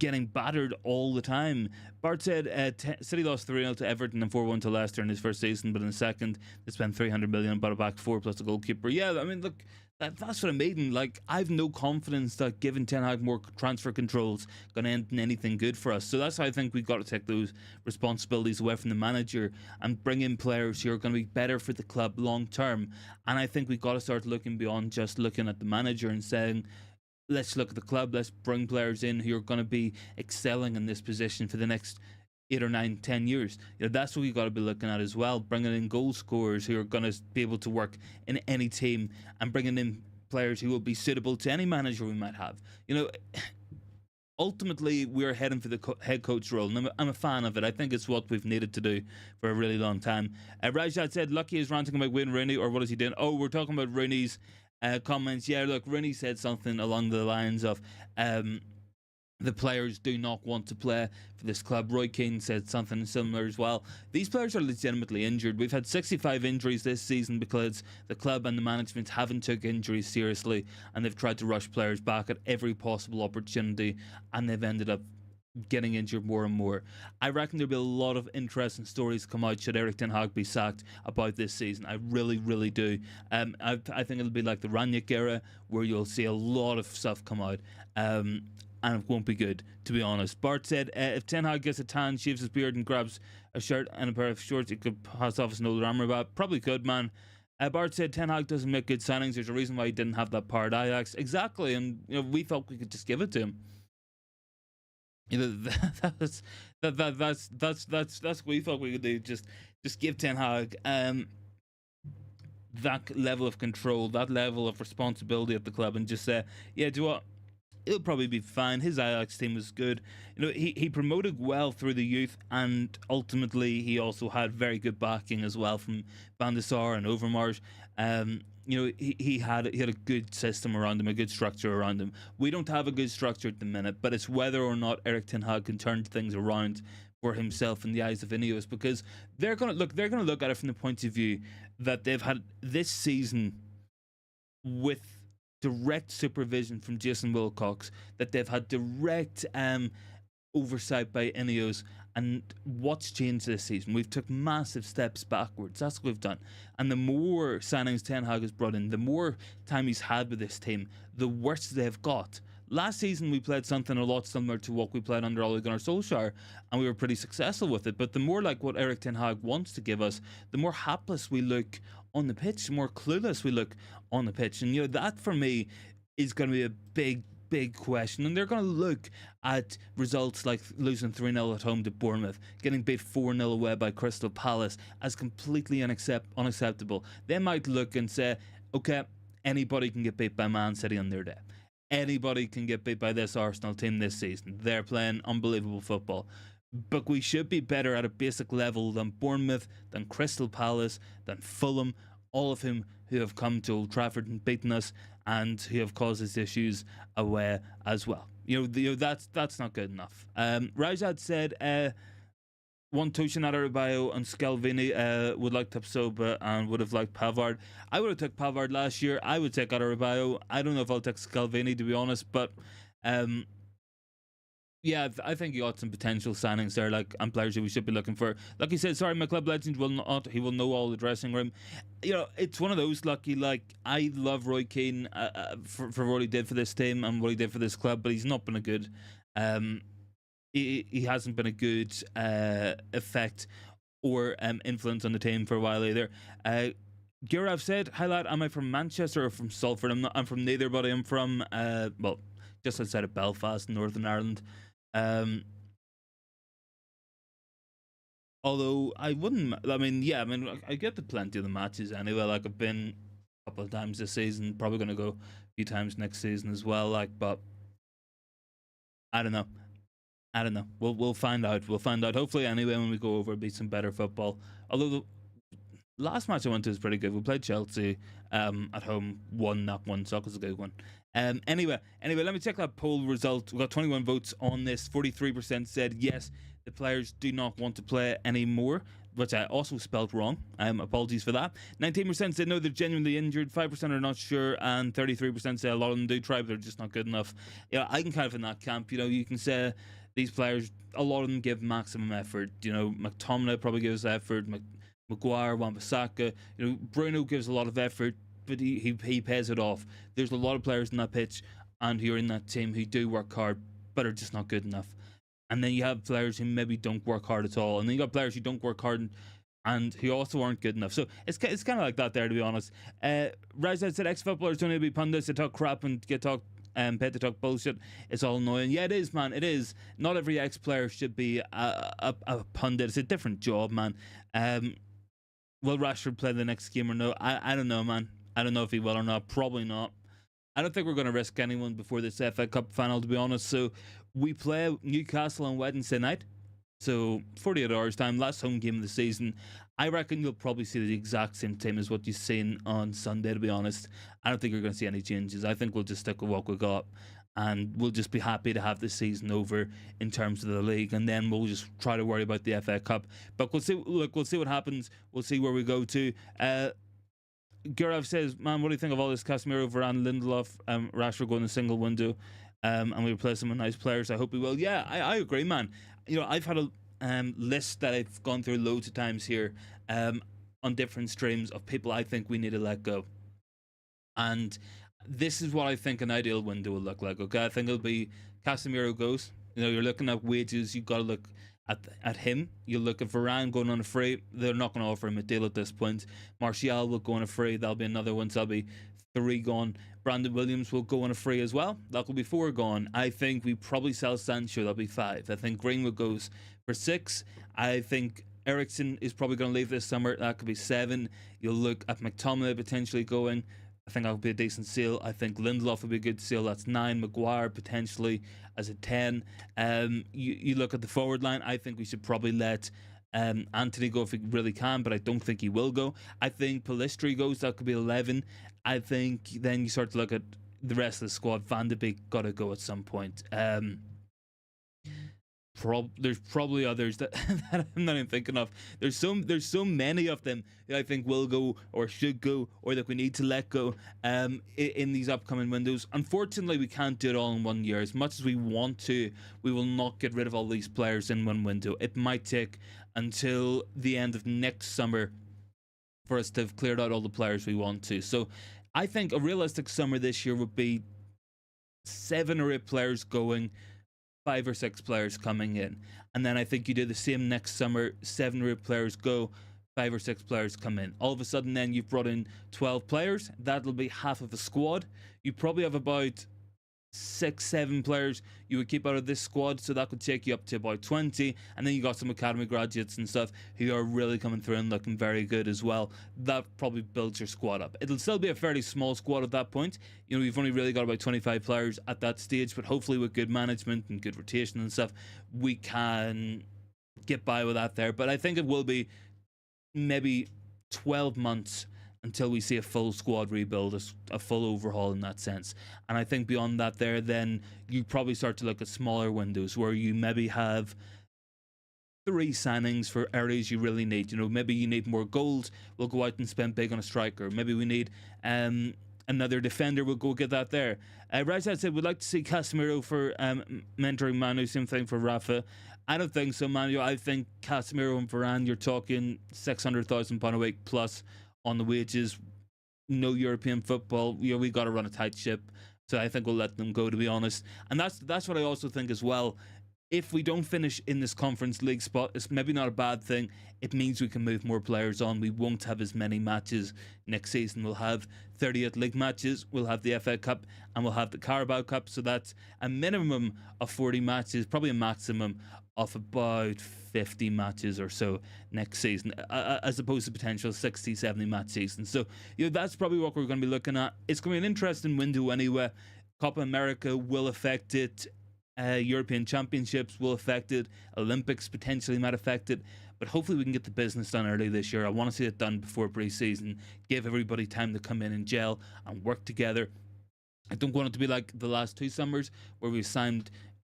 getting battered all the time. Bart said City lost 3-0 to Everton and 4-1 to Leicester in his first season, but in the second they spent 300 million and bought it back 4 plus a goalkeeper. Yeah, I mean, look, that's what I mean. Like, I've no confidence that giving Ten Hag more transfer controls going to end in anything good for us. So that's why I think we've got to take those responsibilities away from the manager and bring in players who are going to be better for the club long term. And I think we've got to start looking beyond just looking at the manager and saying, let's look at the club, let's bring players in who are going to be excelling in this position for the next 8 or 9, 10 years. That's what we've got to be looking at as well. Bringing in goal scorers who are going to be able to work in any team, and bringing in players who will be suitable to any manager we might have. Ultimately, we're heading for the head coach role, and I'm a fan of it. I think it's what we've needed to do for a really long time. Rajat said, Lucky is ranting about Wayne Rooney, or what is he doing? Oh, we're talking about Rooney's comments. Yeah, look, Rooney said something along the lines of the players do not want to play for this club. Roy Keane said something similar as well. These players are legitimately injured. We've had 65 injuries this season because the club and the management haven't took injuries seriously, and they've tried to rush players back at every possible opportunity, and they've ended up getting injured more and more. I reckon there'll be a lot of interesting stories come out should Erik Ten Hag be sacked about this season. I really, really do. I think it'll be like the Rangnick era, where you'll see a lot of stuff come out. And it won't be good, to be honest. Bart said, if Ten Hag gets a tan, shaves his beard, and grabs a shirt and a pair of shorts, he could pass off as an older Amrabat. Probably could, man. Bart said Ten Hag doesn't make good signings. There's a reason why he didn't have that power at Ajax. Exactly, and we thought we could just give it to him. That's what we thought we could do. Just give Ten Hag that level of control, that level of responsibility at the club, and just say, yeah, do what? He'll probably be fine. His Ajax team was good. He promoted well through the youth, and ultimately he also had very good backing as well from Van der Sar and Overmars. He had a good system around him, a good structure around him. We don't have a good structure at the minute, but it's whether or not Erik Ten Hag can turn things around for himself in the eyes of Ineos, because they're going to look at it from the point of view that they've had this season with direct supervision from Jason Wilcox, that they've had direct oversight by Ineos. And what's changed this season? We've took massive steps backwards. That's what we've done. And the more signings Ten Hag has brought in, the more time he's had with this team, the worse they've got. Last season we played something a lot similar to what we played under Ole Gunnar Solskjaer, and we were pretty successful with it. But the more like what Erik Ten Hag wants to give us, the more hapless we look on the pitch, the more clueless we look on the pitch. And that for me is going to be a big question. And they're going to look at results like losing 3-0 at home to Bournemouth, getting beat 4-0 away by Crystal Palace as completely unacceptable. They might look and say, okay, anybody can get beat by Man City on their day. Anybody can get beat by this Arsenal team this season. They're playing unbelievable football. But we should be better at a basic level than Bournemouth, than Crystal Palace, than Fulham, all of whom who have come to Old Trafford and beaten us, and who have caused us issues away as well. That's not good enough. Rajad said, one Tushin Adarabioyo and Scalvini would like Tapsoba and would have liked Pavard. I would have took Pavard last year. I would take Adarabioyo. I don't know if I'll take Scalvini, to be honest, but yeah, I think you got some potential signings there, and players who we should be looking for. Like you said, sorry, my club legend will not. He will know all the dressing room. It's one of those lucky. I love Roy Keane for what he did for this team and what he did for this club, but he's not been a good. He hasn't been a good effect or influence on the team for a while either. Girav said, "Hi lad, am I from Manchester or from Salford? I'm from neither, but I'm from just outside of Belfast, Northern Ireland." Although I wouldn't, I get to plenty of the matches anyway. I've been a couple of times this season, probably going to go a few times next season as well. But I don't know. We'll find out. Hopefully, anyway, when we go over, it'll be some better football. Although the last match I went to was pretty good. We played Chelsea at home, won that one, so that was a good one. Anyway, let me check that poll result. We got 21 votes on this. 43% said yes, the players do not want to play anymore, which I also spelled wrong. Apologies for that. 19% said no, they're genuinely injured. 5% are not sure, and 33% say a lot of them do try, but they're just not good enough. I can kind of in that camp. You can say these players, a lot of them give maximum effort. McTominay probably gives effort. Maguire, Wan-Bissaka. Bruno gives a lot of effort, but he pays it off. There's a lot of players in that pitch and who are in that team who do work hard, but are just not good enough. And then you have players who maybe don't work hard at all, and then you got players who don't work hard and who also aren't good enough. So it's kind of like that there, to be honest. Razad said ex-footballers don't need to be pundits. They talk crap and get talk paid to talk bullshit. It's all annoying. Yeah, it is, man. It is. Not every ex-player should be a pundit. It's a different job, man. Will Rashford play the next game or no? I don't know, man. I don't know if he will or not. Probably not. I don't think we're going to risk anyone before this FA Cup final, to be honest. So we play Newcastle on Wednesday night. So 48 hours time, last home game of the season. I reckon you'll probably see the exact same team as what you've seen on Sunday, to be honest. I don't think you're going to see any changes. I think we'll just stick with what we got. and we'll just be happy to have this season over in terms of the league, and then we'll just try to worry about the FA Cup. But we'll see. Look, we'll see what happens. We'll see where we go to. Gurav says, "Man, what do you think of all this Casemiro, Varane, Lindelof, Rashford going a single window, and we replace them with nice players? I hope we will." Yeah, I agree, man. I've had a list that I've gone through loads of times here, on different streams of people I think we need to let go, and this is what I think an ideal window will look like. Okay, I think it'll be Casemiro goes. You're looking at wages. You've got to look at him. You look at Varane going on a free. They're not going to offer him a deal at this point. Martial will go on a free. That'll be another one. So that'll be 3 gone. Brandon Williams will go on a free as well. That'll be 4 gone. I think we probably sell Sancho. That'll be 5. I think Greenwood goes for 6. I think Eriksen is probably going to leave this summer. That could be 7. You'll look at McTominay potentially going. I think that would be a decent seal. I think Lindelof would be a good seal. That's 9. Maguire potentially as a 10. You look at the forward line. I think we should probably let Anthony go if he really can, but I don't think he will go. I think Pellistri goes. That could be 11. I think then you start to look at the rest of the squad. Van de Beek got to go at some point. There's probably others that I'm not even thinking of. There's so many of them that I think will go or should go or that we need to let go in these upcoming windows. Unfortunately, we can't do it all in 1 year. As much as we want to, we will not get rid of all these players in one window. It might take until the end of next summer for us to have cleared out all the players we want to. So I think a realistic summer this year would be 7 or 8 players going, 5 or 6 players coming in, and then I think you do the same next summer. 7 or 8 players go, 5 or 6 players come in. All of a sudden then you've brought in 12 players. That'll be half of a squad. You probably have about 6-7 players you would keep out of this squad, so that could take you up to about 20, and then you got some academy graduates and stuff who are really coming through and looking very good as well. That probably builds your squad up. It'll still be a fairly small squad at that point. You've only really got about 25 players at that stage, but hopefully with good management and good rotation and stuff, we can get by with that there. But I think it will be maybe 12 months until we see a full squad rebuild, a full overhaul in that sense. And I think beyond that there, then you probably start to look at smaller windows where you maybe have 3 signings for areas you really need. Maybe you need more goals. We'll go out and spend big on a striker. Maybe we need another defender. We'll go get that there. Rajat said, we'd like to see Casemiro for mentoring Manu. Same thing for Rafa. I don't think so, Manu. I think Casemiro and Varane, you're talking £600,000 a week plus on the wages. No European football. We got to run a tight ship. So I think we'll let them go, to be honest. And that's what I also think as well. If we don't finish in this Conference League spot, it's maybe not a bad thing. It means we can move more players on. We won't have as many matches next season. We'll have 38 league matches. We'll have the FA Cup and we'll have the Carabao Cup. So that's a minimum of 40 matches, probably a maximum of about 50 matches or so next season, as opposed to potential 60, 70 match season. So that's probably what we're going to be looking at. It's going to be an interesting window anyway. Copa America will affect it. European Championships will affect it. Olympics potentially might affect it. But hopefully we can get the business done early this year. I want to see it done before pre-season. Give everybody time to come in and gel and work together. I don't want it to be like the last 2 summers where we signed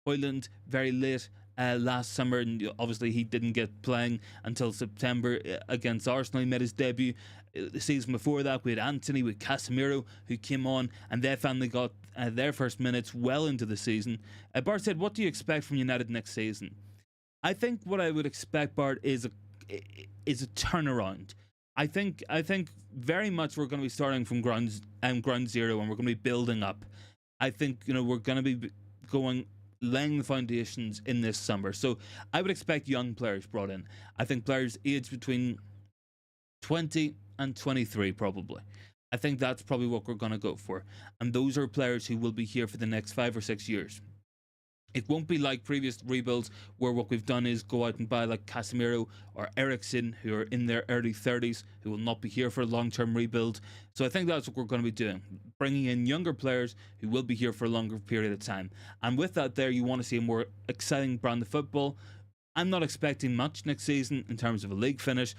Hoyland very late last summer, and obviously he didn't get playing until September against Arsenal. He made his debut. The season before that, we had Anthony with Casemiro who came on, and they finally got their first minutes well into the season. Bart said, what do you expect from United next season? I think what I would expect, Bart, is a turnaround. I think very much we're going to be starting from ground zero, and we're going to be building up. I think we're going to be laying the foundations in this summer. So I would expect young players brought in. I think players aged between 20 and 23 probably. I think that's probably what we're going to go for. And those are players who will be here for the next 5 or 6 years. It won't be like previous rebuilds where what we've done is go out and buy like Casemiro or Eriksen, who are in their early 30s, who will not be here for a long-term rebuild. So I think that's what we're going to be doing, bringing in younger players who will be here for a longer period of time. And with that there, you want to see a more exciting brand of football. I'm not expecting much next season in terms of a league finish.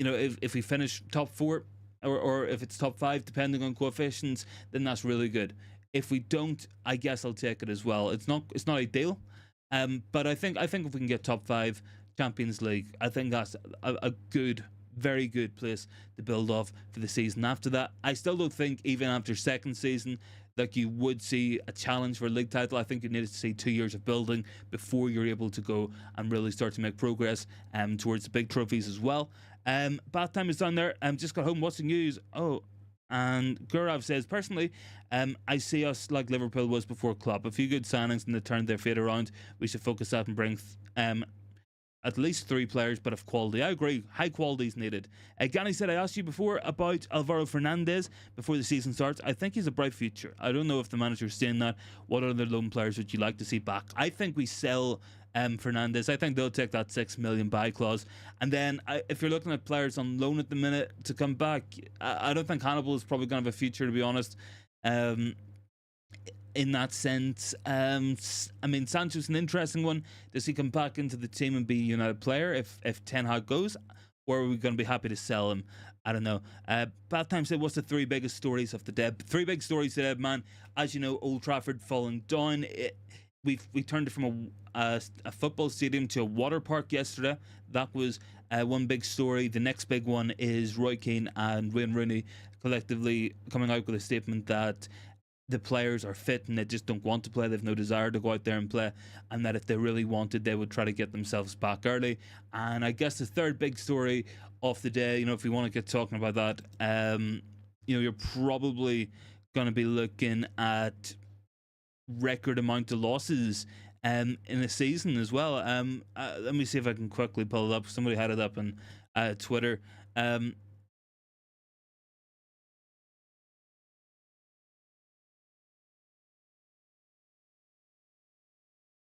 If we finish top 4 or if it's top 5, depending on coefficients, then that's really good. If we don't, I guess I'll take it as well. It's not ideal, but I think if we can get top 5 Champions League, I think that's a good, very good place to build off for the season after that. I still don't think even after second season that you would see a challenge for a league title. I think you need to see 2 years of building before you're able to go and really start to make progress towards the big trophies as well. Bath time is done there. Just got home. What's the news? Oh, and Gurav says, personally, I see us like Liverpool was before Klopp. A few good signings and they turned their fate around. We should focus that and bring at least 3 players, but of quality. I agree. High quality is needed. Gani said, I asked you before about Alvaro Fernandez before the season starts. I think he's a bright future. I don't know if the manager's saying that. What other loan players would you like to see back? I think we sell Fernandez. I think they'll take that 6 million buy clause. And then if you're looking at players on loan at the minute to come back, I don't think Hannibal is probably going to have a future, to be honest. In that sense, I mean, Sancho's an interesting one. Does he come back into the team and be a United player if Ten Hag goes? Or are we going to be happy to sell him? I don't know. Bath Time said, what's the 3 biggest stories of the day? 3 big stories today, man. As you know, Old Trafford falling down. We turned it from a football stadium to a water park yesterday. That was one big story. The next big one is Roy Keane and Wayne Rooney collectively coming out with a statement that the players are fit and they just don't want to play. They've no desire to go out there and play, and that if they really wanted, they would try to get themselves back early. And I guess the third big story of the day, if we want to get talking about that, you're probably going to be looking at record amount of losses in a season as well. Let me see if I can quickly pull it up. Somebody had it up on Twitter.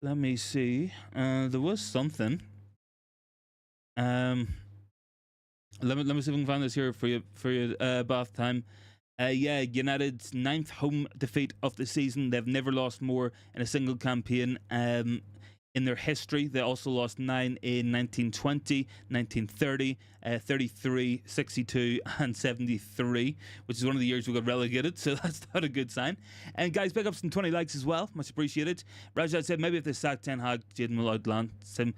Let me see. There was something. Let me see if I can find this here for you. Bath time. United's 9th home defeat of the season. They've never lost more in a single campaign in their history. They also lost 9 in 1920, 1930, 33, 62, and 73, which is one of the years we got relegated, so that's not a good sign. And guys, pick up some 20 likes as well. Much appreciated. Rajat said, maybe if they sacked Ten Hag, Jaden will outland some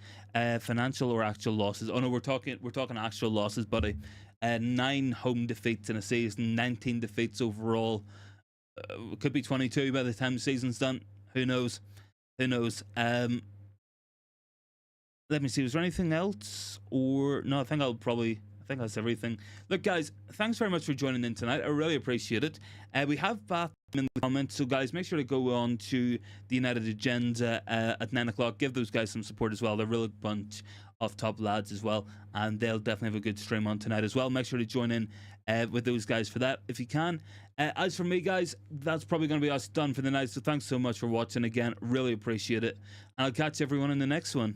financial or actual losses. Oh no, we're talking actual losses, buddy. 9 home defeats in a season, 19 defeats overall. Could be 22 by the time the season's done. Who knows? Let me see, was there anything else? Or no, I think that's everything. Look, guys, thanks very much for joining in tonight. I really appreciate it. We have Bath in the comments, so guys, make sure to go on to the United Agenda at 9 o'clock. Give those guys some support as well. They're a real bunch of top lads as well, and they'll definitely have a good stream on tonight as well. Make sure to join in with those guys for that if you can. As for me, guys, that's probably going to be us done for the night, so thanks so much for watching again. Really appreciate it, and I'll catch everyone in the next one.